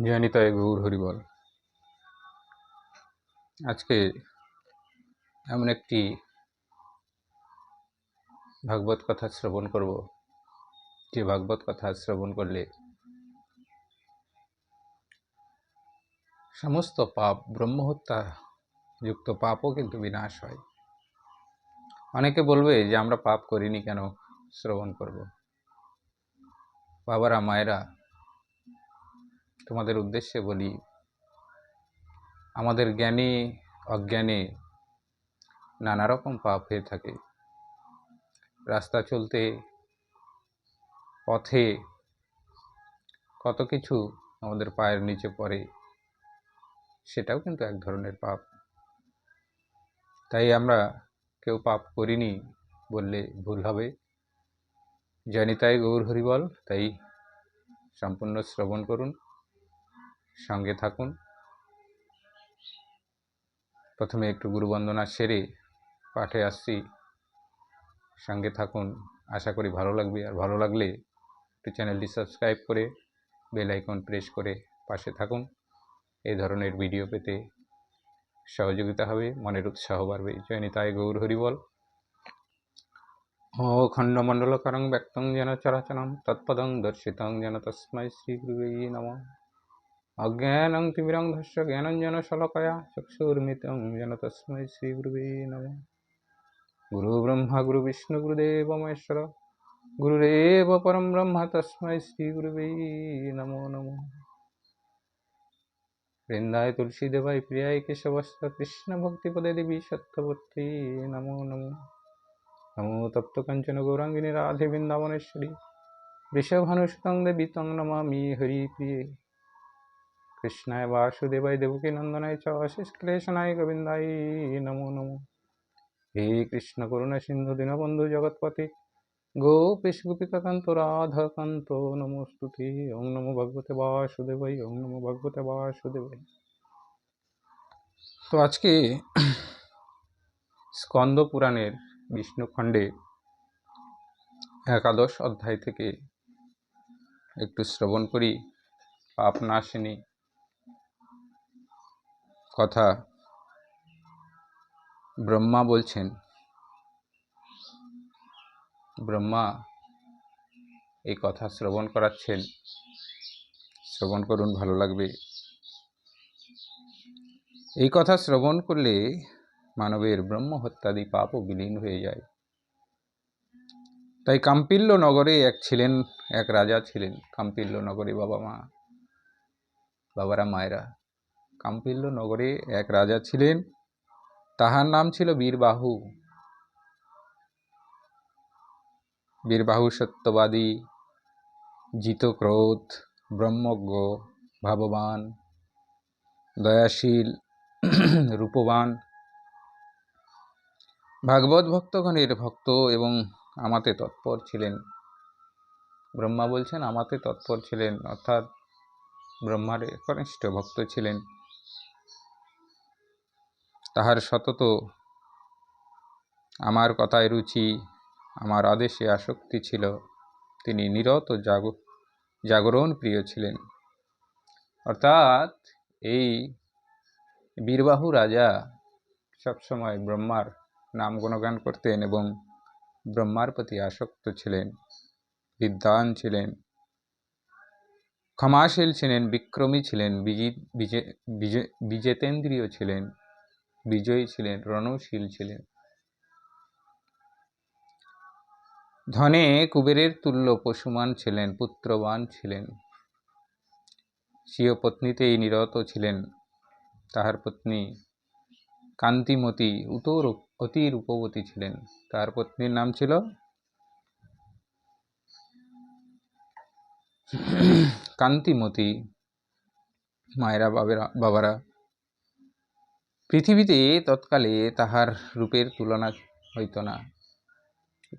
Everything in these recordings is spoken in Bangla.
জয়নিতায় গৌর হরিবল। আজকে এমন একটি ভাগবত কথা শ্রবণ করব, যে ভাগবত কথা শ্রবণ করলে সমস্ত পাপ, ব্রহ্মহত্যা যুক্ত পাপও কিন্তু বিনাশ হয়। অনেকে বলবে যে আমরা পাপ করিনি, কেন শ্রবণ করব? বাবারা, মায়েরা, তোমাদের উদ্দেশ্যে বলি, আমাদের জ্ঞানে অজ্ঞানে নানা রকম পাপ হয়ে থাকে। রাস্তা চলতে, পথে কত কিছু আমাদের পায়ের নিচে পড়ে, সেটাও কিন্তু এক ধরনের পাপ। তাই আমরা কেউ পাপ করিনি বললে ভুল হবে। জয়নিতাই গৌর হরিবল। তাই সম্পূর্ণ শ্রবণ করুন, সঙ্গে থাকুন। প্রথমে একটু গুরুবন্দনা সেরে পাঠে আসছি, সঙ্গে থাকুন। আশা করি ভালো লাগবে। আর ভালো লাগলে একটু চ্যানেলটি সাবস্ক্রাইব করে বেল আইকন প্রেস করে পাশে থাকুন। এই ধরনের ভিডিও পেতে সহযোগিতা হবে, মনের উৎসাহ বাড়বে। জয়নিতাই গৌর হরিবল। খণ্ডমণ্ডলকরং ব্যক্তং যেন চরাচরং তৎপদং দর্শিতং যেন তস্मै শ্রীগুরুবে নমঃ। অজ্ঞানং তিমিরন্ধস্য জ্ঞানঞ্জন শলাকয়া চক্ষুর্মিলিतं যেন তস্मै শ্রীগুরুবে নমঃ। গুরু ব্রহ্মা গুরু বিষ্ণু গুরুদেব মহেশ্বর গুরুরেব পরম ব্রহ্ম তস্मै শ্রীগুরুবে নমো নমঃ। বৃন্দায় তুলসী দেবায় প্রিয়ায় কেশবস্ত কৃষ্ণ ভক্তিপদে দেবী সত্যবতী নমো নমঃ। নমো তপ্ত কাঞ্চন গৌরাঙ্গিনী রাধে বৃন্দাবনেশ্বরী বৃষভানুসুতং দেবী তং নমামি হরিপ্রিয়ে। কৃষ্ণায় বাসুদেবায় দেবকী নন্দনায় চ অশেষক্লেশনায় গোবিন্দায় নমো নমঃ। হে কৃষ্ণ করুণা সিন্ধু দীনবন্ধু জগৎপতে গোপীশ গোপিকাকান্ত রাধাকান্ত নমস্তুতে। ওং নমো ভগবতে বাসুদেবায়, ওং নমো ভগবতে বাসুদেবায়। তো আজকে স্কন্দ পুরাণের বিষ্ণুখণ্ডে একাদশ অধ্যায় থেকে একটু শ্রবণ করি। পাপ নাশিনী কথা ব্রহ্মা বলছেন। ব্রহ্মা এই কথা শ্রবণ করাচ্ছেন। শ্রবণ করুন, ভালো লাগবে। এই কথা শ্রবণ করলে মানবের ব্রহ্ম হত্যাদি পাপও বিলীন হয়ে যায়। তাই কাম্পিল্য নগরে এক রাজা ছিলেন। কাম্পিল্য নগরে বাবারা, মায়েরা, কাম্পিল্য নগরে এক রাজা ছিলেন। তাহার নাম ছিল বীরবাহু। বীরবাহু সত্যবাদী, জিতক্রোধ, ব্রহ্মজ্ঞ, ভাববান, দয়াশীল, রূপবান, ভাগবত ভক্তগণের ভক্ত এবং আমাতে তৎপর ছিলেন। ব্রহ্মা বলছেন আমাতে তৎপর ছিলেন, অর্থাৎ ব্রহ্মার একনিষ্ঠ ভক্ত ছিলেন। তাহার সতত আমার কথায় রুচি, আমার আদেশে আসক্তি ছিল। তিনি নিরত জাগরণ প্রিয় ছিলেন। অর্থাৎ এই বীরবাহু রাজা সবসময় ব্রহ্মার নাম গুণগান করতেন এবং ব্রহ্মার প্রতি আসক্ত ছিলেন। বিদ্বান ছিলেন, ক্ষমাশীল ছিলেন, বিক্রমী ছিলেন, বিজেতেন্দ্রিয় ছিলেন, বিজয়ী ছিলেন, রণশীল ছিলেন। ধনে কুবেরের তুল্য পশুমান ছিলেন, পুত্রবান ছিলেন। স্বীয় পত্নীতেই নিরত ছিলেন। তাহার পত্নী কান্তিমতী অতি রূপবতী ছিলেন। তার পত্নীর নাম ছিল কান্তিমতী। মায়েরা, বাবারা, পৃথিবীতে তৎকালে তাহার রূপের তুলনা হইত না।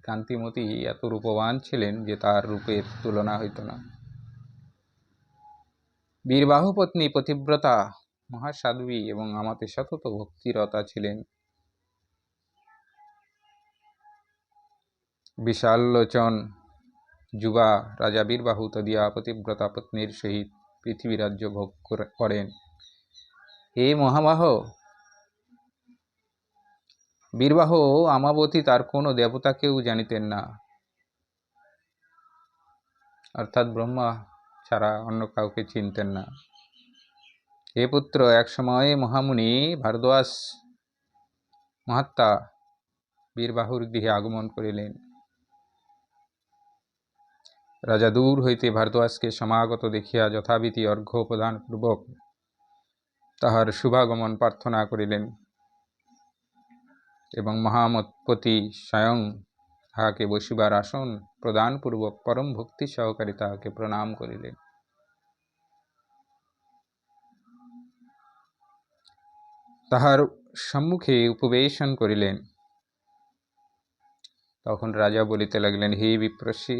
কান্তিমতী এত রূপবান ছিলেন যে তার রূপের তুলনা হইত না। বীরবাহু পত্নী পতিব্রতা, মহাসাধ্বী এবং আমাতে সতত ভক্তিরতা ছিলেন। বিশাল লোচন যুবা রাজা বীরবাহু তদিয়া পতিব্রতা পত্নীর সহিত পৃথিবী রাজ্য ভোগ করেন। হে মহাবাহ, বীরবাহ আমাবতী তার কোনো দেবতাকেও জানিতেন না, অর্থাৎ ব্রহ্মা ছাড়া অন্য কাউকে চিনতেন না। হে পুত্র, এক সময় মহামুনি ভারদ্বাজ মহাত্মা বীরবাহুর গৃহে আগমন করিলেন। রাজা দূর হইতে ভারদ্বাজকে সমাগত দেখিয়া যথাবিধি অর্ঘ্য প্রদান পূর্বক তাহার শুভাগমন প্রার্থনা করিলেন এবং মহামতপতি স্বয়ং তাহাকে বসিবার আসন প্রদানপূর্বক পরম ভক্তি সহকারে তাহাকে প্রণাম করিলেন। তাহার সম্মুখে উপবেশন করিলেন। তখন রাজা বলিতে লাগলেন, হে বিপ্রসী,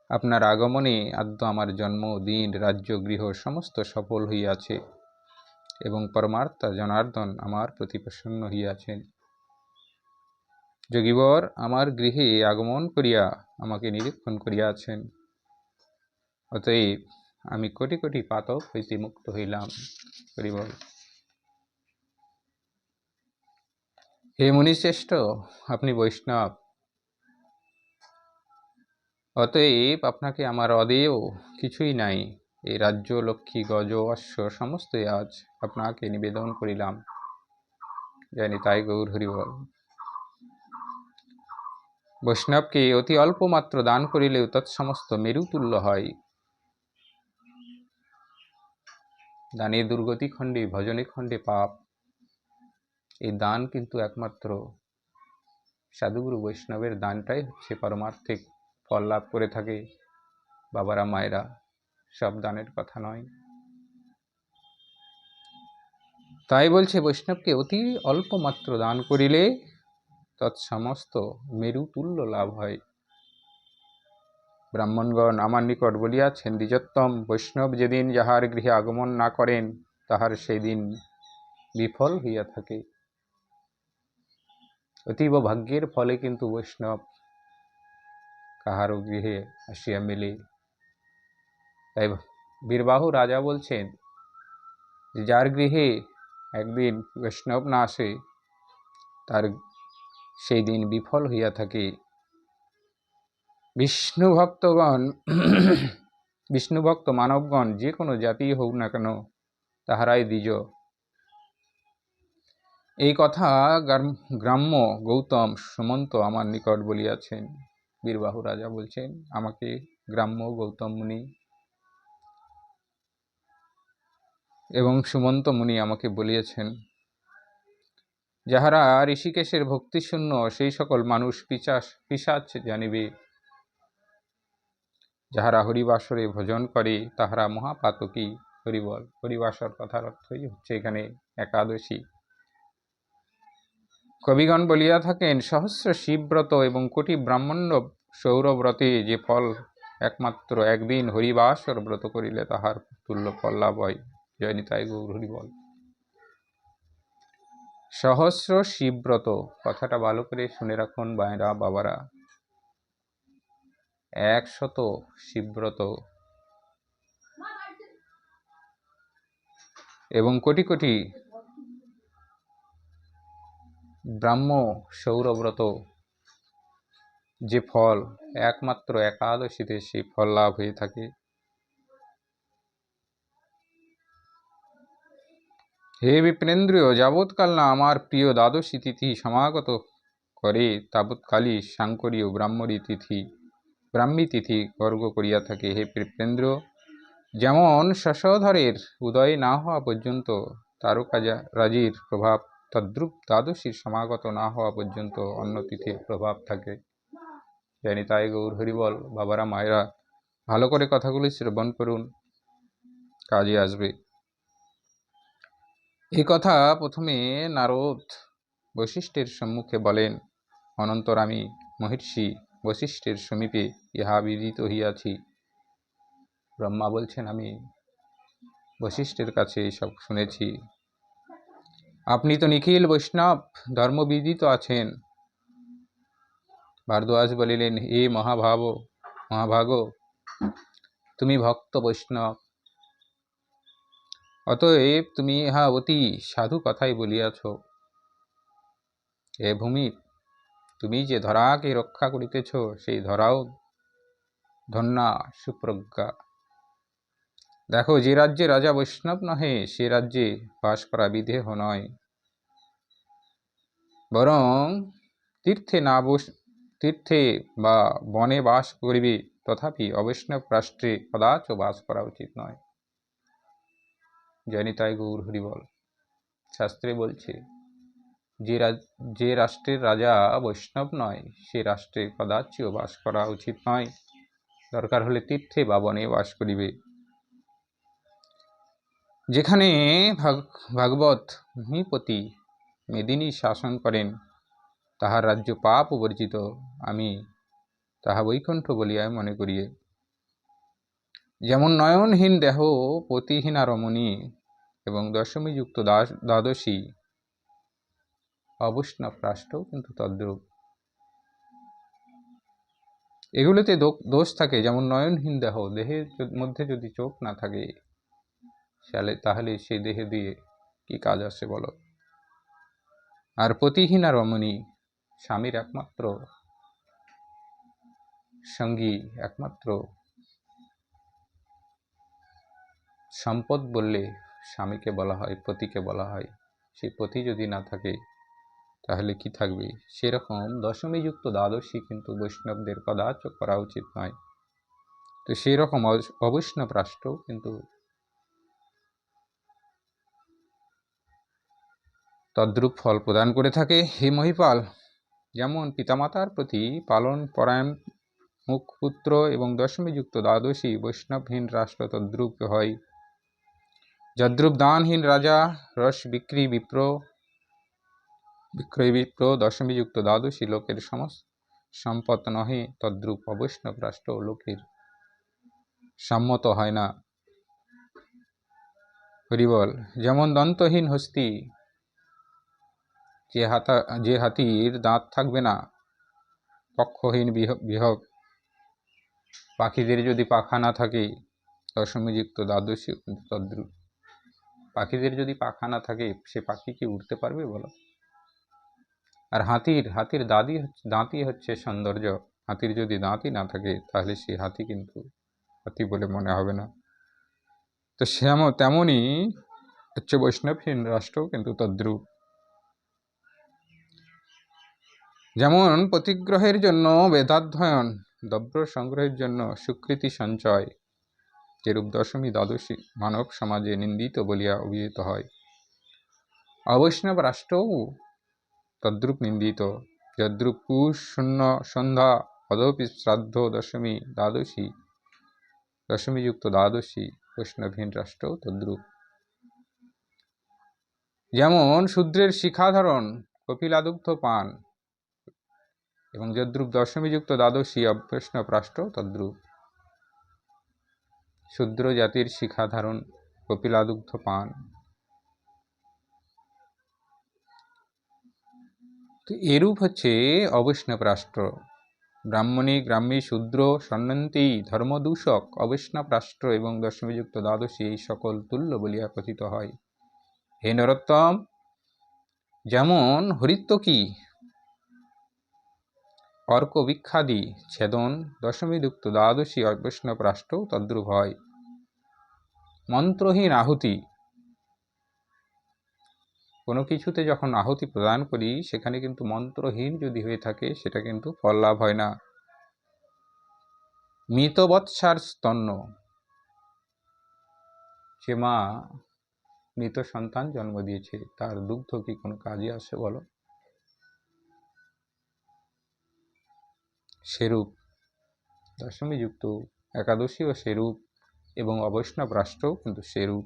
আপনার আগমনে আদ্য আমার জন্ম, দিন, রাজ্য, গৃহ সমস্ত সফল হইয়াছে এবং পরমাত্মা জনার্দন আমার প্রতি প্রসন্ন হইয়াছেন। যোগীবর আমার গৃহে আগমন করিয়া আমাকে নিরীক্ষণ করিয়াছেন, অতএব আমি কোটি কোটি পাতক হইতে মুক্ত হইলাম। হরিবল। হে মুনিশ্রেষ্ঠ, আপনি বৈষ্ণব, অতএব আপনাকে আমার অদেয় কিছুই নাই। এই রাজ্য, লক্ষ্মী, গজ, অশ্ব সমস্তই আজ আপনাকে নিবেদন করিলাম। জানি তাই গৌর হরিবল। বৈষ্ণবকে অতি অল্প মাত্র দান করিলেও তৎসমস্ত মেরুতুল্য হয়। দানে দুর্গতি খণ্ডে, ভজনে খণ্ডে পাপ। এই দান কিন্তু একমাত্র সাধুগুরু বৈষ্ণবের দানটাই হচ্ছে পারমার্থিক ফল লাভ করে থাকে। বাবারা, মায়েরা, সব দানের কথা নয়। তাই বলছে, বৈষ্ণবকে অতি অল্প মাত্র দান করিলে তৎসমস্ত মেরুতুল্য লাভ হয়। ব্রাহ্মণগণ আমার নিকট বলিয়াছেন, দ্বিজোত্তম বৈষ্ণব যেদিন যাহার গৃহে আগমন না করেন, তাহার সেই দিন বিফল হইয়া থাকে। অতীব ভাগ্যের ফলে কিন্তু বৈষ্ণব কাহারও গৃহে আসিয়া মেলে। তাই বীরবাহু রাজা বলছেন, যার গৃহে একদিন বৈষ্ণব না আসে, তার সেই দিন বিফল হইয়া থাকে। বিষ্ণুভক্ত মানবগণ যে কোনো জাতি হোক না কেন, তাহারাই দ্বিজ। এই কথা গ্রাম্য গৌতম সুমন্ত আমার নিকট বলিয়াছেন। বীরবাহু রাজা বলছেন, আমাকে গ্রাম্য গৌতম মুনি এবং সুমন্ত মুনি আমাকে বলিয়েছেন, যাহারা ঋষিকেশের ভক্তিশূন্য সেই সকল মানুষ পিশাচ জানিবে, যাহারা হরিবাসরে ভজন করে তাহারা মহাপাতকী। হরিবল। হরিবাসর কথার অর্থই হচ্ছে এখানে একাদশী। কবিগণ বলিয়া থাকেন, সহস্র শিবব্রত এবং কোটি ব্রাহ্মণ্য সৌরব্রতে যে ফল একমাত্র একদিন হরিবাসর ব্রত করিলে তাহার তুল্য ফল লাভ হয়। জয় নিতাই গৌর হরিবল। সহস্র শিবব্রত কথাটা ভালো করে শুনে রাখুন ভাইরা, বাবারা। 100 শিবব্রত এবং কোটি কোটি ব্রাহ্ম সৌরব্রত যে ফল একমাত্র একাদশীতে সেই ফল লাভ হয়ে থাকে। হে বিপ্রেন্দ্রিয়, যাবৎকাল না আমার প্রিয় দ্বাদশী তিথি সমাগত করে, তাবৎকালই সাংকরীয় ব্রাহ্মী তিথি গর্গ করিয়া থাকে। হে বিপ্রেন্দ্র, যেমন শশধরের উদয় না হওয়া পর্যন্ত তারকারাজির প্রভাব, তদ্রূপ দ্বাদশীর সমাগত না হওয়া পর্যন্ত অন্য তিথির প্রভাব থাকে। জানি তাই গৌর হরিবল। বাবারা, মায়েরা, ভালো করে কথাগুলি শ্রবণ করুন, কাজে আসবে। এই কথা প্রথমে নারদ বশিষ্ঠের সম্মুখে বলেন। অনন্তর আমি মহর্ষি বশিষ্ঠের সমীপে ইহা বিদিত হইয়াছি। ব্রহ্মা বলছেন, আমি বশিষ্ঠের কাছে এইসব শুনেছি। আপনি তো নিখিল বৈষ্ণব ধর্মবিদিত আছেন। ভারদ্বাজ বলিলেন, হে মহাভাগ, তুমি ভক্ত বৈষ্ণব, অতএব তুমি ইহা অতি সাধু কথাই বলিয়াছ। হে ভূমি, তুমি যে ধরাকে রক্ষা করিতেছ, সেই ধরাও ধন্যা সুপ্রজ্ঞা। দেখো, যে রাজ্যে রাজা বৈষ্ণব নহে, সে রাজ্যে বাস করা বিদেহ নয়, বরং তীর্থে বা বনে বাস করিবে, তথাপি অবৈষ্ণব রাষ্ট্রে কদাচ বাস করা উচিত নয়। জয়নিতাই গৌর হরিবল। শাস্ত্রে বলছে, যে রাষ্ট্রের রাজা বৈষ্ণব নয়, সে রাষ্ট্রে কদাচিও বাস করা উচিত নয়, দরকার হলে তীর্থে বা বনে বাস করিবে। যেখানে ভাগবত ভূমিপতি মেদিনী শাসন করেন, তাহার রাজ্য পাপ বর্জিত, আমি তাহা বৈকুণ্ঠ বলিয়া মনে করিয়ে। যেমন নয়নহীন দেহ পতিহীনা রমণী এবং দশমীযুক্ত দ্বাদশী অবৈষ্ণব রাষ্ট্র কিন্তু তদ্রূপ। এগুলোতে দোষ থাকে। যেমন নয়নহীন দেহ, দেহের মধ্যে যদি চোখ না থাকে, তাহলে সেই দেহে দিয়ে কি কাজ আছে বলো। আর পতিহীনা রমণী, স্বামীর একমাত্র সঙ্গী, একমাত্র সম্পদ বললে স্বামীকে বলা হয়, পতিকে বলা হয়। সেই পতি যদি না থাকে তাহলে কি থাকবে? সেরকম দশমীযুক্ত দ্বাদশী কিন্তু বৈষ্ণবদের কদাচ করা উচিত নয়। তো সেই রকম অবৈষ্ণব রাষ্ট্র কিন্তু তদ্রূপ ফল প্রদান করে থাকে। হে মহিপাল, যেমন পিতামাতার প্রতি পালন পরায়ণ মুখপুত্র এবং দশমীযুক্ত দ্বাদশী বৈষ্ণবহীন রাষ্ট্র তদ্রূপ হয়। যদ্রূপ দানহীন রাজা রস বিক্রয় বিপ্র দশমীযুক্ত দ্বাদশী লোকের সমস্ত সম্পদ নহে, তদ্রূপ অবৈষ্ণব রাষ্ট্র লোকের সম্মত হয় না। হরিবল। যেমন দন্তহীন হস্তি, যে হাতির দাঁত থাকবে না, পক্ষহীন বিহব পাখিদের যদি পাখা না থাকে, দশমীযুক্ত দ্বাদশী তদ্রূপ। পাখিদের যদি পাখা না থাকে, সে পাখি কি উড়তে পারবে বলো? আর হাতির দাঁতই হচ্ছে সৌন্দর্য। হাতির যদি দাঁতই না থাকে, তাহলে সেই হাতি কিন্তু হাতি বলে মনে হবে না। তো তেমনই হচ্ছে বৈষ্ণবহীন রাষ্ট্র কিন্তু তদ্রূপ। যেমন প্রতিগ্রহের জন্য বেদাধ্যয়ন, দ্রব্য সংগ্রহের জন্য সুকৃতি সঞ্চয়, যেরূপ দশমী দ্বাদশী মানব সমাজে নিন্দিত বলিয়া অভিহিত হয়, অবৈষ্ণব রাষ্ট্রও তদ্রূপ নিন্দিত। যদ্রূপ পুষ শূন্য সন্ধ্যা অদপি শ্রাদ্ধ দশমীযুক্ত দ্বাদশী বৈষ্ণবহীন রাষ্ট্রও তদ্রূপ। যেমন শূদ্রের শিখাধারণ, কপিলাদুগ্ধ পান, এবং যদ্রূপ দশমীযুক্ত দ্বাদশী অবৈষ্ণব রাষ্ট্র তদ্রূপ। শূদ্র জাতির শিখাধারণ, কপিলাদুগ্ধ পান। তো এরূপ হচ্ছে অবৈষ্ণব রাষ্ট্র। ব্রাহ্মণী গ্রাম্যী শূদ্র সন্নন্তি ধর্মদূষক অবৈষ্ণব রাষ্ট্র এবং দশমীযুক্ত দ্বাদশী এই সকল তুল্য বলিয়া কথিত হয়। হে নরোত্তম, যেমন হরিত্বকী অর্ক বিখ্যাদি ছেদন দশমীযুক্ত দ্বাদশী অবৈষ্ণব রাষ্ট্র তদ্রূপ হয়। মন্ত্রহীন আহুতি, কোনো কিছুতে যখন আহুতি প্রদান করি, সেখানে কিন্তু মন্ত্রহীন যদি হয়ে থাকে, সেটা কিন্তু ফল লাভ হয় না। মৃতবৎসার স্তন্য, যে মা মৃত সন্তান জন্ম দিয়েছে, তার দুগ্ধ কি কোনো কাজে আসে বলো? সেরূপ দশমীযুক্ত একাদশীও সেরূপ, এবং অবৈষ্ণব রাষ্ট্রও কিন্তু সেরূপ।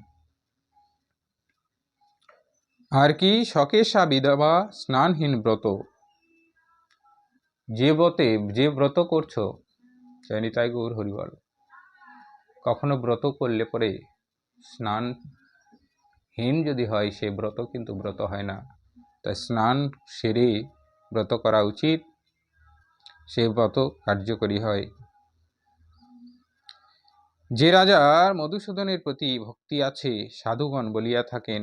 আর কি সকেশা বিধবা স্নানহীন ব্রত, যে ব্রত করছো, জয়নিতাই গৌর হরিবল, কখনো ব্রত করলে পরে স্নানহীন যদি হয়, সে ব্রত কিন্তু ব্রত হয় না। তাই স্নান সেরে ব্রত করা উচিত, সে ব্রত কার্যকরী হয়। যে রাজার মধুসূদনের প্রতি ভক্তি আছে, সাধুগণ বলিয়া থাকেন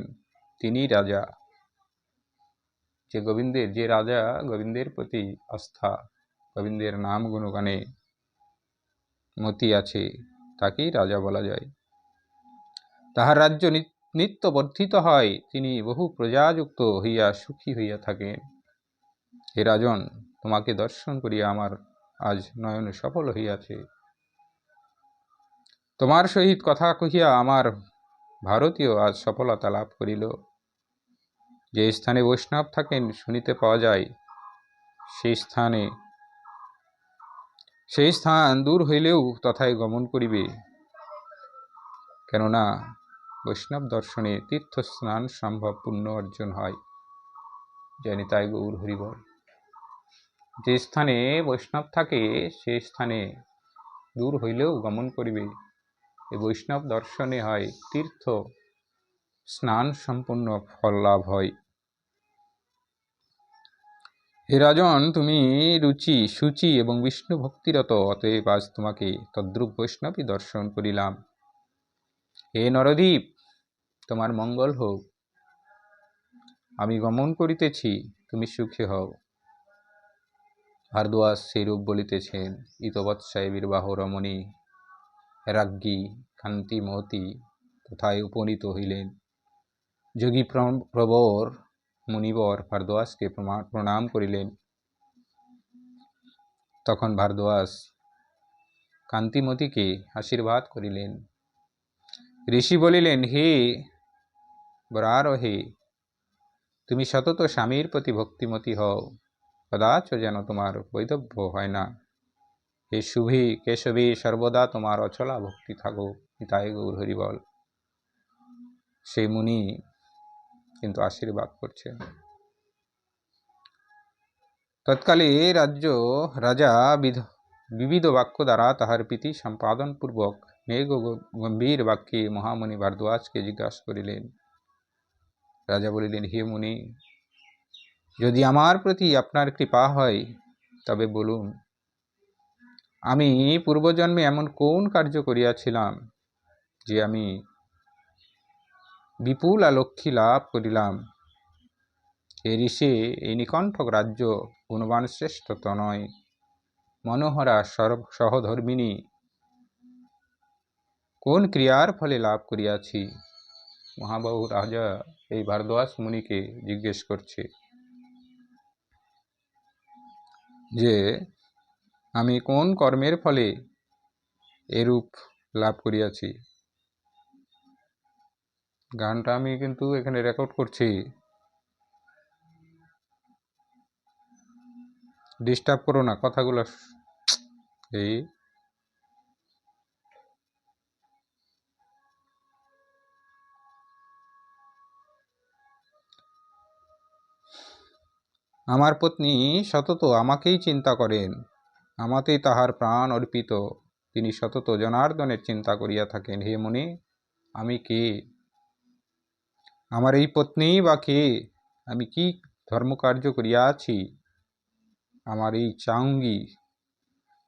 তিনি রাজা। যে রাজা গোবিন্দের প্রতি আস্থা, গোবিন্দের নাম গুণগানে মতি আছে, তাকেই রাজা বলা যায়। তাহার রাজ্য নিত্য বর্ধিত হয়, তিনি বহু প্রজাযুক্ত হইয়া সুখী হইয়া থাকেন। হে রাজন, তোমাকে দর্শন করিয়া আমার আজ নয়ন সফল হইয়াছে। তোমার সহিত কথা কহিয়া আমার ভারতীয় আজ সফলতা লাভ করিল। যে স্থানে বৈষ্ণব থাকেন শুনিতে পাওয়া যায়, সেই স্থান দূর হইলেও তথায় গমন করিবে, কেননা বৈষ্ণব দর্শনে তীর্থ স্নান সম্ভব, পুণ্য অর্জন হয়। জয় নিতাই গৌর হরিবল। যে স্থানে বৈষ্ণব থাকে সেই স্থানে দূর হইলেও গমন করিবে, এই বৈষ্ণব দর্শনে হয় তীর্থ স্নান সম্পূর্ণ ফল লাভ হয়। হে রাজন, তুমি রুচি সুচি এবং বিষ্ণু ভক্তিরত, অতএব আজ তোমাকে তদ্রূপ বৈষ্ণবী দর্শন করিলাম। হে নরদ্বীপ, তোমার মঙ্গল হোক। আমি গমন করিতেছি, তুমি সুখে হও। ভারদ্বাজ সেইরূপ বলিতেছেন। ইতবৎসায় বীরবাহ রমণী রাজ্ঞী কান্তিমতী তথায় উপনীত হইলেন। যোগী প্রবর মুনিবর ভারদ্বাজকে প্রণাম করিলেন। তখন ভারদ্বাজ কান্তিমতীকে আশীর্বাদ করিলেন। ঋষি বলিলেন, হে বরারহে, তুমি সতত স্বামীর প্রতি ভক্তিমতী হও, কদাচ যেন তোমার বৈধব্য হয় না। হে শুভে কেশবে, সর্বদা তোমার অচলা ভক্তি থাকুক। নিতাই গৌর হরিবল। সেই মুনি কিন্তু আশীর্বাদ করছেন। তৎকালে রাজা বিবিধ বাক্য দ্বারা তাহার প্রীতি সম্পাদন পূর্বক মেঘ গম্ভীর বাক্যে মহামুনি ভারদ্বাজকে জিজ্ঞাসা করিলেন। রাজা বলিলেন, হে মুনি, যদি আমার প্রতি আপনার কৃপা হয় তবে বলুন, আমি পূর্বজন্মে এমন কোন কার্য করিয়াছিলাম যে আমি বিপুল লক্ষ্মী লাভ করিলাম। এ ঋষে এই নিকণ্ঠক রাজ্য গুণবান শ্রেষ্ঠ তনয় মনোহরা সহধর্মিণী কোন ক্রিয়ার ফলে লাভ করিয়াছি? মহাবাহু রাজা এই ভারদ্বাজ মুনিকে জিজ্ঞেস করছে যে আমি কোন কর্মের ফলে এরূপ লাভ করিয়াছি। গানটা আমি কিন্তু এখানে রেকর্ড করছি, ডিস্টার্ব করো না কথাগুলো। এই আমার পত্নী সতত আমাকেই চিন্তা করেন, আমাতেই তাহার প্রাণ অর্পিত। তিনি সতত জনার্দনের চিন্তা করিয়া থাকেন। হে মুনি, আমি কে? আমার এই পত্নী বা কে? আমি কি ধর্মকার্য করিয়াছি? আমার এই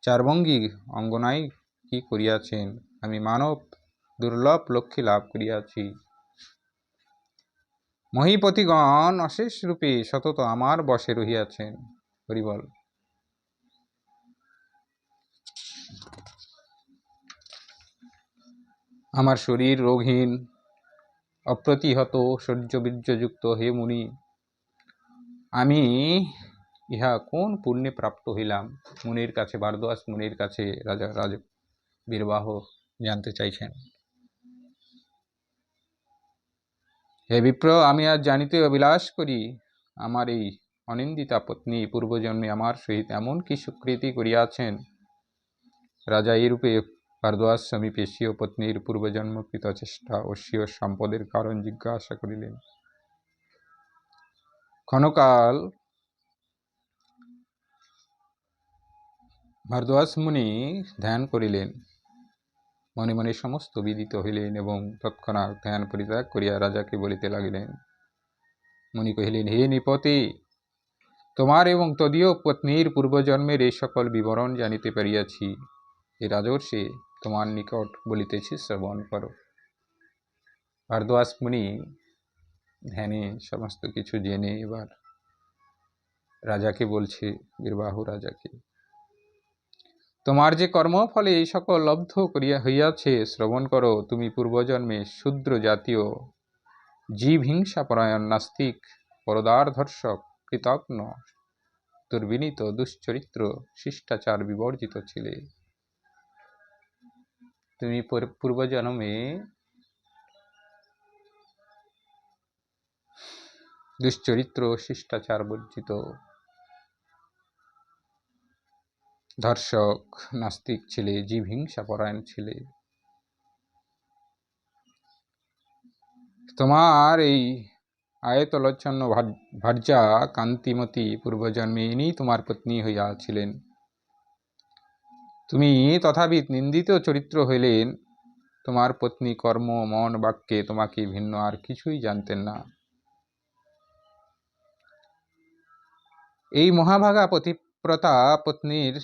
চারভঙ্গী অঙ্গনাই কি করিয়াছেন? আমি মানব দুর্লভ লক্ষ্যে লাভ করিয়াছি। মহীপতিগণ অশেষ রূপে সতত আমার বশে রহিয়াছেন। হরিবল। আমার শরীর রোগহীন, অপ্রতিহত শৌর্যবীর্যযুক্ত। হে মুনি, আমি ইহা কোন পুণ্যে প্রাপ্ত হইলাম? মুনির কাছে, ভারদ্বাজ মুনির কাছে রাজা বীরবাহ জানতে চাইছেন। হে বিপ্র, আমি আজ জানিতে অভিলাষ করি, আমার এই অনিন্দিতা পত্নী পূর্বজন্মে আমার সহিত এমন কি সুকৃতি করিয়াছেন। রাজা এইরূপে ভারদ্বাজ সমীপে স্বীয় পত্নীর পূর্বজন্মকৃত চেষ্টা ও স্বীয় সম্পদের কারণ জিজ্ঞাসা করিলেন। ক্ষণকাল ভারদ্বাজ মুনি ধ্যান করিলেন, মনে মনে সমস্ত বিদিত হইলেন এবং তৎক্ষণাৎ ধ্যান পরিত্যাগ করিয়া রাজাকে বলিতে লাগিলেন। মুনি কহিলেন, হে নৃপতি, তোমার এবং তদীয় পত্নীর পূর্বজন্মের এই সকল বিবরণ জানিতে পারিয়াছি। হে রাজর্ষি, তোমার নিকট বলিতেছি, শ্রবণ করো। ভারদ্বাজ মুনি ধ্যানে সমস্ত কিছু জেনে এবার রাজাকে বলছে, বীরবাহু রাজাকে, তোমার যে কর্মফলে এই সকল লব্ধ করিয়া হইয়াছে শ্রবণ করো। তুমি পূর্বজন্মে শূদ্র জাতীয় জীব হিংসাপরায়ণ নাস্তিক পরদার ধর্ষক কৃতজ্ঞ দুর্বিনীত দুশ্চরিত্র শিষ্টাচার বিবর্জিত ছিলে। তুমি পূর্বজন্মে দুশ্চরিত্র শিষ্টাচার বর্জিত ধর্ষক নাস্তিক ছিলে, জীব হিংসা পরায়ণ ছিলে। তোমার এই আয়তলোচন্ন ভার্যা কান্তিমতী পূর্বজন্মে ইনি তোমার পত্নী হইয়াছিলেন। তুমি তথাপি নিন্দিত চরিত্র হইলেন। তোমার পত্নী কর্ম মন বাক্যে তোমাকে ভিন্ন আর কিছুই জানতেন না। এই মহাভাগা পতিব্রতা পত্নীর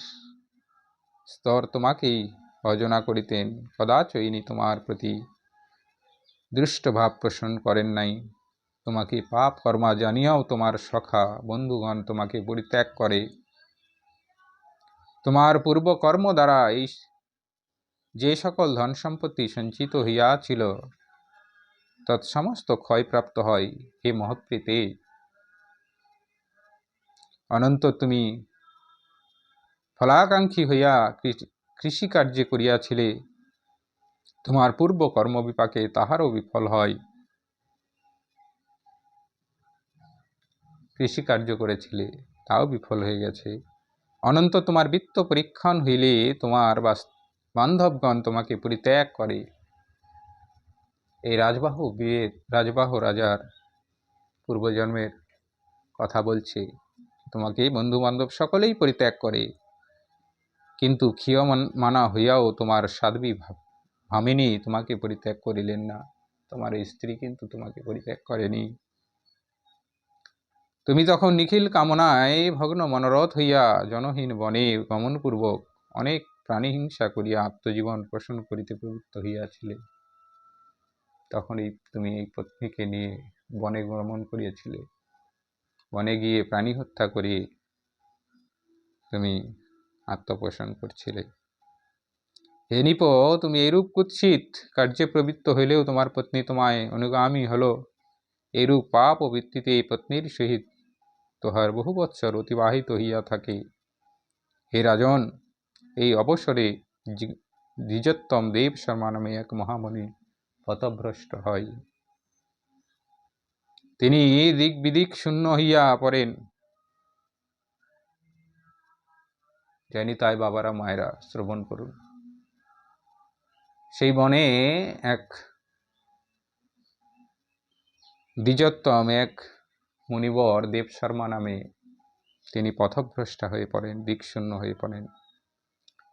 স্তর তোমাকেই ভজনা করিতেন। কদাচ ইনি তোমার প্রতি দৃষ্টভাব পোষণ করেন নাই। তোমাকে পাপ কর্মা জানিয়াও তোমার সখা বন্ধুগণ তোমাকে পরিত্যাগ করে। তোমার পূর্ব কর্ম দ্বারা এই যে সকল ধন সম্পত্তি সঞ্চিত হইয়াছিল তৎসমস্ত ক্ষয়প্রাপ্ত হয়। হে মহৎপ্রীতে, অনন্ত তুমি ফলাকাঙ্ক্ষী হইয়া কৃষিকার্যে করিয়াছিলে। তোমার পূর্ব কর্মবিপাকে তাহারও বিফল হয়। কৃষিকার্য করেছিলে, তাও বিফল হয়ে গেছে। অনন্ত তোমার বিত্ত পরীক্ষণ হইলে তোমার বান্ধবগণ তোমাকে পরিত্যাগ করে। এই রাজবাহু রাজার পূর্বজন্মের কথা বলছে। তোমাকে বন্ধু বান্ধব সকলেই পরিত্যাগ করে, কিন্তু ক্ষীয় মানা হইয়াও তোমার সাধ্বী ভামিনী তোমাকে পরিত্যাগ করিলেন না। তোমার এই স্ত্রী কিন্তু তোমাকে পরিত্যাগ করেনি। তুমি তখন নিখিল কামনায় ভগ্ন মনোরথ হইয়া জনহীন বনে গমনপূর্বক অনেক প্রাণীহিংসা করিয়া আত্মজীবন পোষণ করিতে প্রবৃত্ত হইয়াছিলে। তখনই তুমি এই পত্নীকে নিয়ে বনে গমন করিয়াছিলে। বনে গিয়ে প্রাণী হত্যা করিয়ে তুমি আত্মপোষণ করছিলে। হে নিপ, তুমি এইরূপ কুৎসিত কার্যে প্রবৃত্ত হইলেও তোমার পত্নী তোমায় অনুগামী হল। এইরূপ পাপ ও বৃত্তিতে এই পত্নীর সহিত তোহার বহু বৎসর অতিবাহিত হইয়া থাকে। হে রাজন, এই অবসরে দ্বিজোত্তম দেব শর্মা নামে এক মহামণি পথভ্রষ্ট হয়। তিনি দিক বিদিক শূন্য হইয়া পড়েন। জানি তাই বাবারা মায়েরা শ্রবণ করুন। সেই বনে এক দ্বিজোত্তম এক মুনিবর দেব শর্মা নামে তিনি পথভ্রষ্টা হয়ে পড়েন, দিকশূন্য হয়ে পড়েন।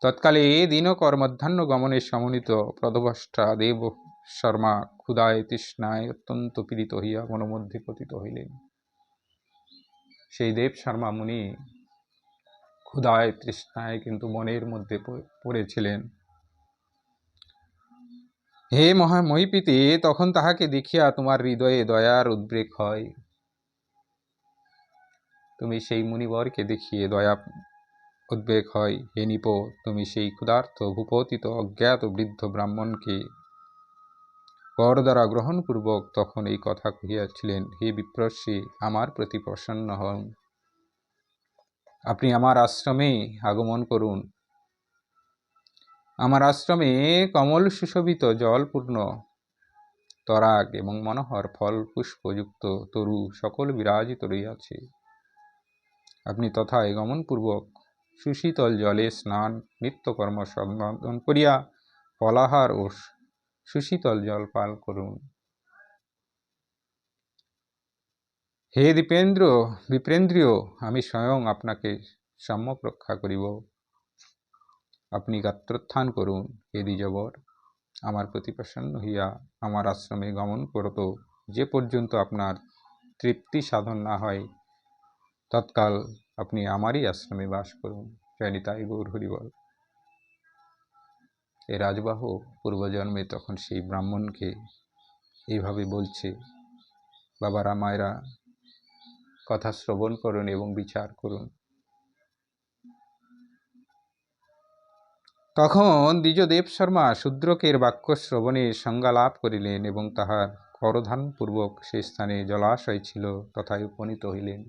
তৎকালে দিনকর মধ্যাহ্ন গমনে সমন্বিত প্রদভষ্টা দেব শর্মা ক্ষুধায় তৃষ্ণায় অত্যন্ত পীড়িত হইয়া মনোমধ্যে পতিত হইলেন। সেই দেব শর্মা মুনি ক্ষুধায় তৃষ্ণায় কিন্তু বনের মধ্যে পড়েছিলেন। হে মহিপীতে, তখন তাহাকে দেখিয়া তোমার হৃদয়ে দয়ার উদ্রেক হয়। তুমি সেই মুনিবরকে দেখিয়ে দয়া উদ্বেগ হয়। হে নিপ, তুমি সেই ক্ষুধার্ত ভূপতিত অজ্ঞাত বৃদ্ধ ব্রাহ্মণকে কর দ্বারা গ্রহণপূর্বক তখন এই কথা কহিয়াছিলেন। হে বিপ্রশ্রী, আমার প্রতি প্রসন্ন হন। আপনি আমার আশ্রমে আগমন করুন। আমার আশ্রমে কমল সুশোভিত জলপূর্ণ তরাগ এবং মনোহর ফল পুষ্পযুক্ত তরু সকল বিরাজিত রইয়াছে। আপনি তথায় গমনপূর্বক সুশীতল জলে স্নান নিত্যকর্ম সম্পাদন করিয়া ফলাহার ও সুশীতল জল পান করুন। হে বিপ্রেন্দ্রিয়, আমি স্বয়ং আপনাকে সম্যক রক্ষা করিব। আপনি গাত্রোত্থান করুন। হে দ্বিজবর, আমার প্রতি প্রসন্ন হইয়া আমার আশ্রমে গমন করত যে পর্যন্ত আপনার তৃপ্তি সাধন না হয় তৎকাল আপনি আমারই আশ্রমে বাস করুন। জয় নিতাই গৌর হরিবল। এই রাজবাহু পূর্বজন্মে তখন সেই ব্রাহ্মণকে এইভাবে বলছে, বাবারা মায়েরা কথা শ্রবণ করুন এবং বিচার করুন। তখন দ্বিজ দেব শর্মা শূদ্রকের বাক্য শ্রবণে সংজ্ঞা লাভ করিলেন এবং তাহার করধানপূর্বক সে স্থানে জলাশয় ছিল তথায় উপনীত হইলেন।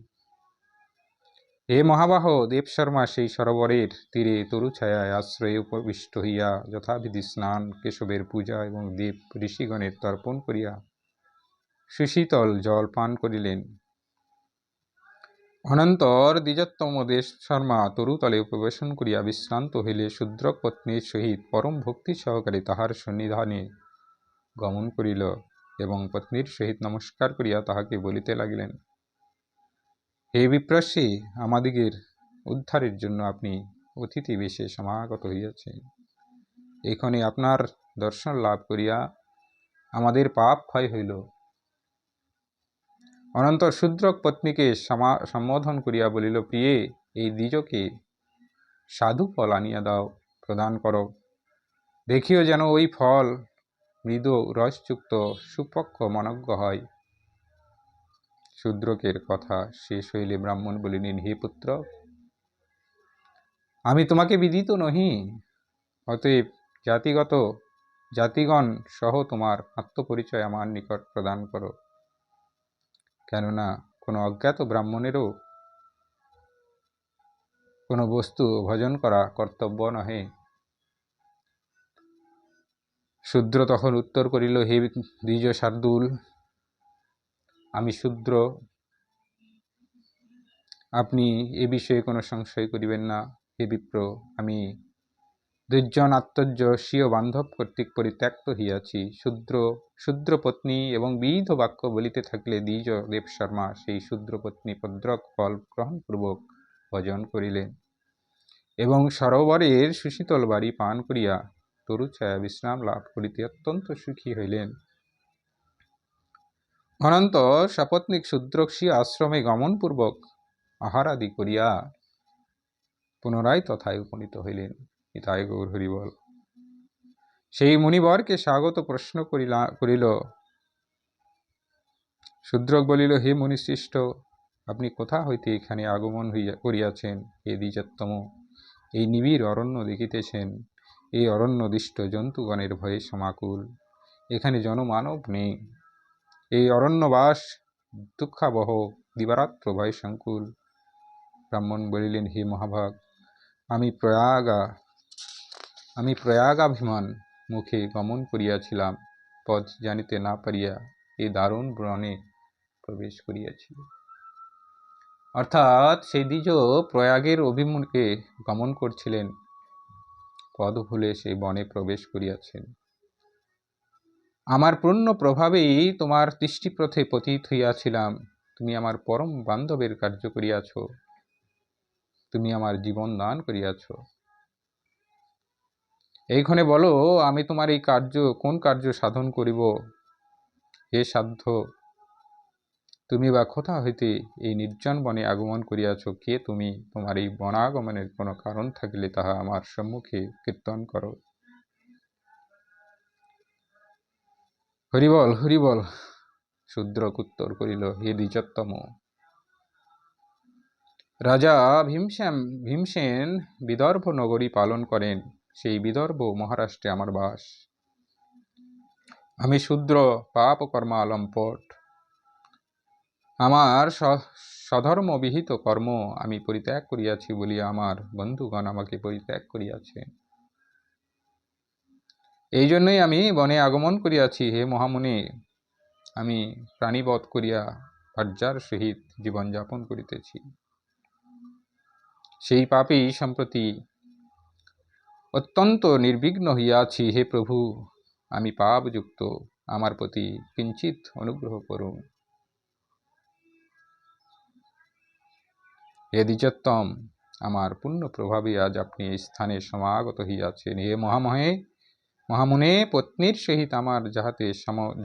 হে মহাবাহ দেবশর্মা সেই সরোবরের তীরে তরুছায়ায় আশ্রয়ে উপবিষ্ট হইয়া যথাবিধি স্নান, কেশবের পূজা এবং দেব ঋষিগণের তর্পণ করিয়া সুশীতল জল পান করিলেন। অনন্তর দ্বিজোত্তম দেবশর্মা তরুতলে উপবেশন করিয়া বিশ্রান্ত হইলে শূদ্রক পত্নীর সহিত পরম ভক্তি সহকারে তাহার সন্নিধানে গমন করিল এবং পত্নীর সহিত নমস্কার করিয়া তাহাকে বলিতে লাগিলেন, হে বিপ্রশ্রী, আমাদিগের উদ্ধারের জন্য আপনি অতিথি বেশে সমাগত হইয়াছেন। এখানে আপনার দর্শন লাভ করিয়া আমাদের পাপ ক্ষয় হইল। অনন্তর শূদ্রক পত্নীকে সম্বোধন করিয়া বলিল, প্রিয়ে, এই দ্বিজকে সাধু ফল আনিয়া দাও, প্রদান করো। দেখিও যেন ওই ফল মৃদু রসযুক্ত সুপক্ষ মনজ্ঞ হয়। শূদ্রকের কথা শেষ হইলে ব্রাহ্মণ বলিলেন, হে পুত্র, আমি তোমাকে বিদিত নহি, অতএব জাতিগণ সহ তোমার আত্মপরিচয় আমার নিকট প্রদান করো। কেননা কোনো অজ্ঞাত ব্রাহ্মণেরও কোনো বস্তু ভজন করা কর্তব্য নহে। শূদ্র তখন উত্তর করিল, হে দ্বিজ শার্দুল, আমি শূদ্র, আপনি এ বিষয়ে কোনো সংশয় করিবেন না। হে বিপ্র, আমি দুর্জন আত্মজ্য স্বীয় বান্ধব কর্তৃক পরিত্যক্ত হইয়াছি। শূদ্র পত্নী এবং বিবিধ বাক্য বলিতে থাকলে দ্বিজ দেবশর্মা সেই শূদ্র পত্নী পদ্রক ফল গ্রহণপূর্বক ভজন করিলেন এবং সরোবরের সুশীতল বাড়ি পান করিয়া তরুছায়া বিশ্রাম লাভ করিতে অত্যন্ত সুখী হইলেন। অনন্তর সপত্নীক শূদ্রক স্বীয় আশ্রমে গমনপূর্বক আহারাদি করিয়া পুনরায় তথায় উপনীত হইলেন। নিতাই গৌর হরি বল। সেই মুনিবরকে স্বাগত প্রশ্ন করিল। শূদ্রক বলিল, হে মুনিশ্রেষ্ঠ, আপনি কোথা হইতে এখানে আগমন করিয়াছেন? হে দ্বিজোত্তম, এই নিবিড় অরণ্য দেখিতেছেন, এই অরণ্যদিষ্ট জন্তুগণের ভয়ে সমাকুল, এখানে জনমানব নেই। এই অরণ্যবাস দুঃখাবহ, দিবারাত্র ভয় সংকুল। ব্রাহ্মণ বলিলেন, হে মহাভাগ, আমি প্রয়াগাভিমান মুখে গমন করিয়াছিলাম, পথ জানিতে না পারিয়া এই দারুণ বনে প্রবেশ করিয়াছি। অর্থাৎ সেই দ্বিজ প্রয়াগের অভিমুখে গমন করছিলেন, পদ ভুলে সেই বনে প্রবেশ করিয়াছেন। আমার পূর্ণ প্রভাবেই তোমার দৃষ্টিপথে পতিত হইয়াছিলাম। তুমি আমার পরম বান্ধবের কার্য করিয়াছ, তুমি আমার জীবন দান করিয়াছ। এইখানে বলো, আমি তোমার এই কোন কার্য সাধন করিব? হে সাধ্য, তুমি বা কোথা হইতে এই নির্জন বনে আগমন করিয়াছ? কে তুমি? তোমার এই বনাগমনের কোনো কারণ থাকিলে তাহা আমার সম্মুখে কীর্তন করো। হরিবল হরিবল। শূদ্রক উত্তর করিল, হে দ্বিজোত্তম, রাজা ভীমসেন বিদর্ভ নগরী পালন করেন। সেই বিদর্ভ মহারাষ্ট্রে আমার বাস। আমি শূদ্র, পাপ কর্মা লম্পট। আমার স্বধর্মবিহিত কর্ম আমি পরিত্যাগ করিয়াছি বলিয়া আমার বন্ধুগণ আমাকে পরিত্যাগ করিয়াছে। এই জন্যই আমি বনে আগমন করিয়াছি। হে মহামুনি, আমি প্রাণীবধ করিয়া ভার্যার সহিত জীবনযাপন করিতেছি। সেই পাপেই সম্প্রতি অত্যন্ত নির্বিঘ্ন হইয়াছি। হে প্রভু, আমি পাপযুক্ত, আমার প্রতি কিঞ্চিত অনুগ্রহ করুন। হে দ্বিজোত্তম, আমার পুণ্য প্রভাবে আজ আপনি এই স্থানে সমাগত হইয়াছেন। হে মহামুনে, পত্নীর সহিত আমার যাহাতে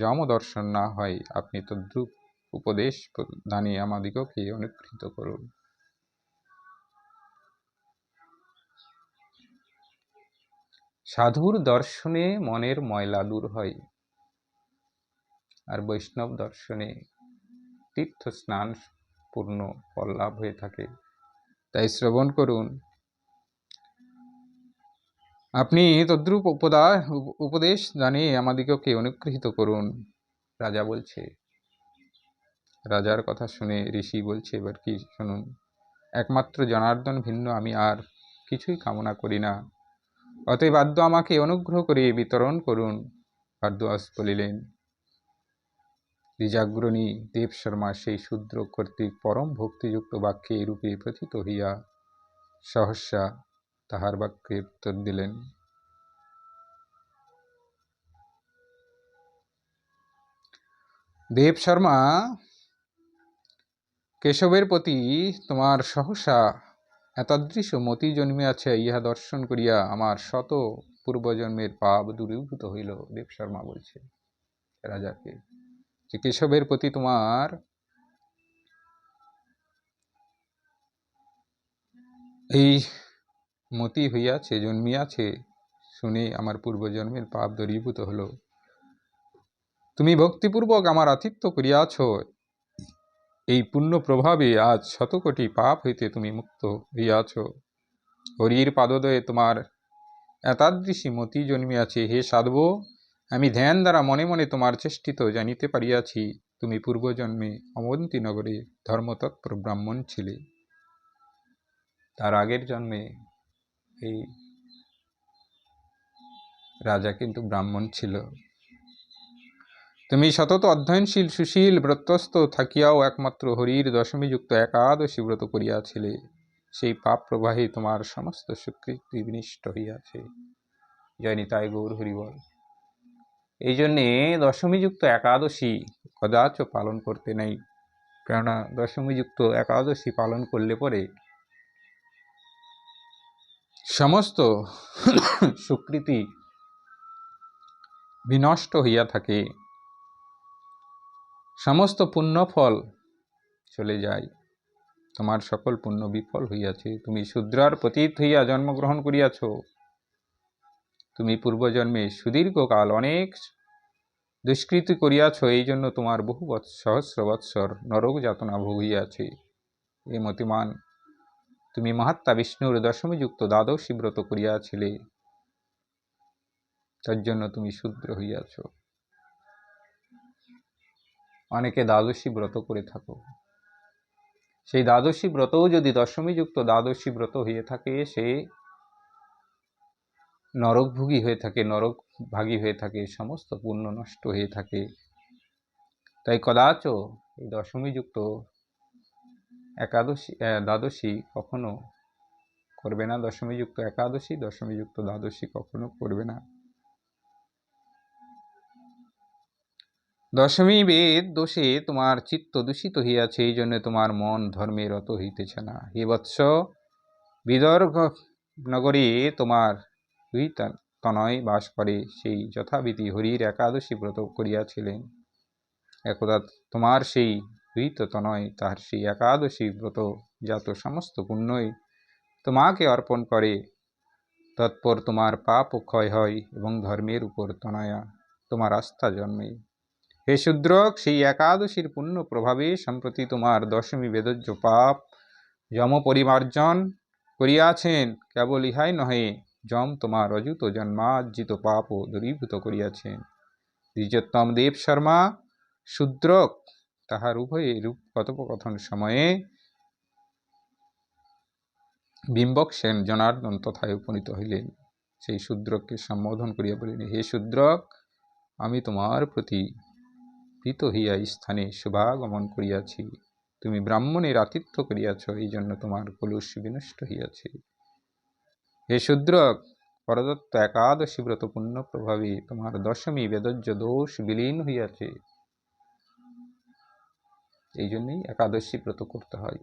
যম দর্শন না হয়, আপনি তদ্রূপ উপদেশ দানে আমাদিগকে অনুগৃহীত করুন। সাধুর দর্শনে মনের ময়লা দূর হয়, আর বৈষ্ণব দর্শনে তীর্থ স্নান পূর্ণ ফল লাভ হয়ে থাকে। তাই শ্রবণ করুন। আপনি তদ্রূপ উপদেশ জানিয়ে আমাদিগকে অনুগৃহীত করুন। রাজা বলছে, রাজার কথা শুনে ঋষি বলছে, এবার কি শুনুন। একমাত্র জনার্দন ভিন্ন আমি আর কিছুই কামনা করি না, অতএব আদ্য আমাকে অনুগ্রহ করে বিতরণ করুন। ভারদ্বাজ বলিলেন, দ্বিজাগ্রণী দেব শর্মা সেই শূদ্র কর্তৃক পরম ভক্তিযুক্ত বাক্যে এরূপে প্রথিত হইয়া সহসা তাহার বাক্যে উত্তর দিলেন। দেব শর্মা, কেশবের প্রতি তোমার সহসা এতাদৃশ মতি জন্মিয়াছে, ইহা দর্শন করিয়া আমার শত পূর্বজন্মের পাপ দূরীভূত হইল। দেব শর্মা বলছে রাজাকে যে কেশবের প্রতি তোমার এই মতি হইয়াছে, জন্মিয়াছে, শুনে আমার পূর্বজন্মের পাপ দূরীভূত হল। তুমি ভক্তিপূর্বক আমার আতিথ্য করিয়াছ, এই পুণ্য প্রভাবে আজ শতকোটি পাপ হইতে তুমি মুক্ত হইয়াছ। হরির পাদোদয়ে তোমার এতাদৃশী মতি জন্মিয়াছে। হে সাধব, আমি ধ্যান দ্বারা মনে মনে তোমার চেষ্টিত জানিতে পারিয়াছি, তুমি পূর্বজন্মে অবন্তী নগরে ধর্মতৎপর ব্রাহ্মণ ছিলে। তার আগের জন্মে এই রাজা কিন্তু ব্রাহ্মণ ছিল। তুমি সতত অধ্যয়নশীল সুশীল ব্রতস্থ থাকিয়াও একমাত্র হরির দশমীযুক্ত একাদশী ব্রত করিয়াছিলে। সেই পাপ প্রবাহে তোমার সমস্ত সুকৃতি বিনিষ্ট হইয়াছে। জয় নিতাই গৌর হরিবল। এই জন্যে দশমীযুক্ত একাদশী কদাচ পালন করতে নেই, কেননা দশমীযুক্ত একাদশী পালন করলে পরে সমস্ত সুকৃতি বিনষ্ট হইয়া থাকে, সমস্ত পুণ্যফল চলে যায়, তোমার সকল পুণ্য বিফল হইয়াছে। তুমি শূদ্রার পতিত হইয়া জন্মগ্রহণ করিয়াছ। তুমি পূর্বজন্মে সুদীর্ঘকাল অনেক দুষ্কৃতি করিয়াছ, এই জন্য তোমার বহু সহস্র বৎসর নরক যাতনা ভোগিয়াছে। এ মতিমান, তুমি মহাত্মা বিষ্ণুর দশমীযুক্ত দ্বাদশী ব্রত করিয়াছিলে, তার জন্য তুমি শূদ্র হইয়াছ। অনেকে দ্বাদশী ব্রত করে থাকো, সেই দ্বাদশী ব্রতও যদি দশমীযুক্ত দ্বাদশী ব্রত হয়ে থাকে, সে নরকভোগী হয়ে থাকে, নরক ভাগী হয়ে থাকে, সমস্ত পুণ্য নষ্ট হয়ে থাকে। তাই কদাচ এই দশমীযুক্ত একাদশী দ্বাদশী কখনো করবে না। দশমীযুক্ত একাদশী, দশমীযুক্ত দ্বাদশী কখনো করবে না। দশমী বেদ দোষে তোমার চিত্ত দূষিত হইয়াছে, এই জন্য তোমার মন ধর্মে রত হইতেছে না। হে বৎস, বিদর্ভ নগরে তোমার দুই তনয় বাস করে, সেই যথাবিধি হরির একাদশী ব্রত করিয়াছিলেন। একদা তোমার সেই দুই তনয় তাহার সেই একাদশী ব্রত জাত সমস্ত পুণ্যই তোমাকে অর্পণ করে, তৎপর তোমার পাপ ক্ষয় হয় এবং ধর্মের উপর তনয়া তোমার আস্থা জন্মে। হে শূদ্রক, সেই একাদশীর পুণ্য প্রভাবে সম্প্রতি তোমার দশমী বেদজ্য পাপ যম পরিমার্জন করিয়াছেন। কেবল ইহাই নহে, যম তোমার অযুত জন্মার্জিত পাপও দূরীভূত করিয়াছেন। দ্বিজোত্তম দেব শর্মা, শূদ্রক তাহার উভয়ে রূপ কথোপকথন সময়ে বিম্বক সেন জনার্দন তথায় উপনীত হইলেন। সেই শূদ্রককে সম্বোধন করিয়া বলিলেন, হে শূদ্রক, আমি তোমার প্রতি প্রীত হইয়া স্থানে শুভাগমন করিয়াছি। তুমি ব্রাহ্মণের আতিথ্য করিয়াছ, এই জন্য তোমার কলুষ বিনষ্ট হইয়াছে। হে শূদ্রক, পরদত্ত একাদশী ব্রত পুণ্য প্রভাবে তোমার দশমী বেদজ্য দোষ বিলীন হইয়াছে। এই জন্যই একাদশী ব্রত করতে হয়।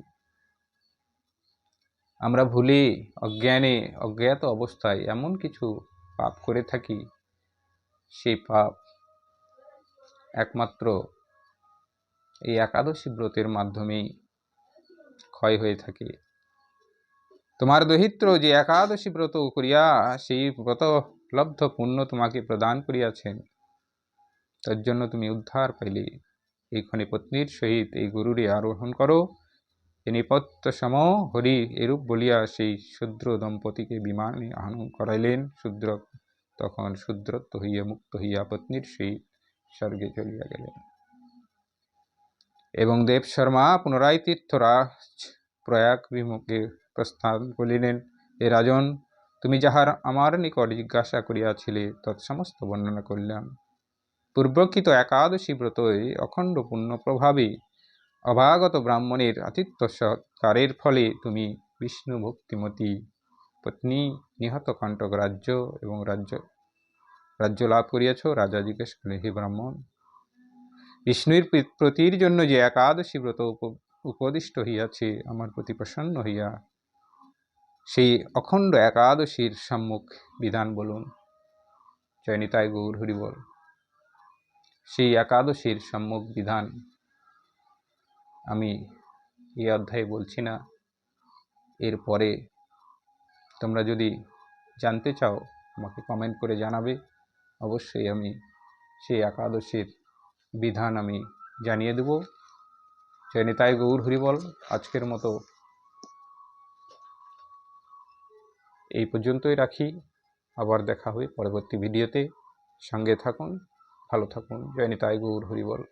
আমরা ভুলে অজ্ঞানে অজ্ঞাত অবস্থায় এমন কিছু পাপ করে থাকি, সেই পাপ একমাত্র এই একাদশী ব্রতের মাধ্যমেই ক্ষয় হয়ে থাকে। তোমার দহিত্র যে একাদশী ব্রত করিয়া সেই ব্রত লব্ধ পুণ্য তোমাকে প্রদান করিয়াছেন, তার জন্য তুমি উদ্ধার পাইলে। এইখানে পত্নীর সহিত এই গরুরে আরোহণ করো। এ নিপত্য সম হরি এরূপ বলিয়া সেই শূদ্র দম্পতিকে বিমানে আরোহণ করাইলেন। শূদ্র তখন শূদ্রত্ব হইয়া মুক্ত হইয়া পত্নীর সহিত স্বর্গে চলিয়া গেলেন। এবং দেব শর্মা পুনরায় তীর্থরাজ প্রয়াগ বিমুখে প্রস্থান করিলেন। হে রাজন, তুমি যাহার আমার নিকট জিজ্ঞাসা করিয়াছিলে তৎসমস্ত বর্ণনা করিলাম। পূর্বকৃত একাদশী ব্রতই অখণ্ড পুণ্য প্রভাবে অভাগত ব্রাহ্মণের আতিথ্য সৎকারের ফলে তুমি বিষ্ণু ভক্তিমতী পত্নী নিহত কণ্টক রাজ্য এবং রাজ্য লাভ করিয়াছ। রাজা জিজ্ঞেস করেন, হে ব্রাহ্মণ, বিষ্ণুর প্রতির জন্য যে একাদশী ব্রত উপদিষ্ট হইয়াছে, আমার প্রতি প্রসন্ন হইয়া সেই অখণ্ড একাদশীর সম্মুখ বিধান বলুন। জয় নিতাই গৌর হরি বল। সেই একাদশীর সম্মুখ বিধান আমি এই অধ্যায়ে বলছি না, এরপরে তোমরা যদি জানতে চাও আমাকে কমেন্ট করে জানাবে। অবশ্যই আমি সেই একাদশীর বিধান আমি জানিয়ে দেব। জয় নিতাই গৌর হরি বল। আজকের মতো এই পর্যন্তই রাখি। আবার দেখা হবে পরবর্তী ভিডিওতে। সঙ্গে থাকুন, ভালো থাকুন। জয় নিতাই গৌর হরি বল।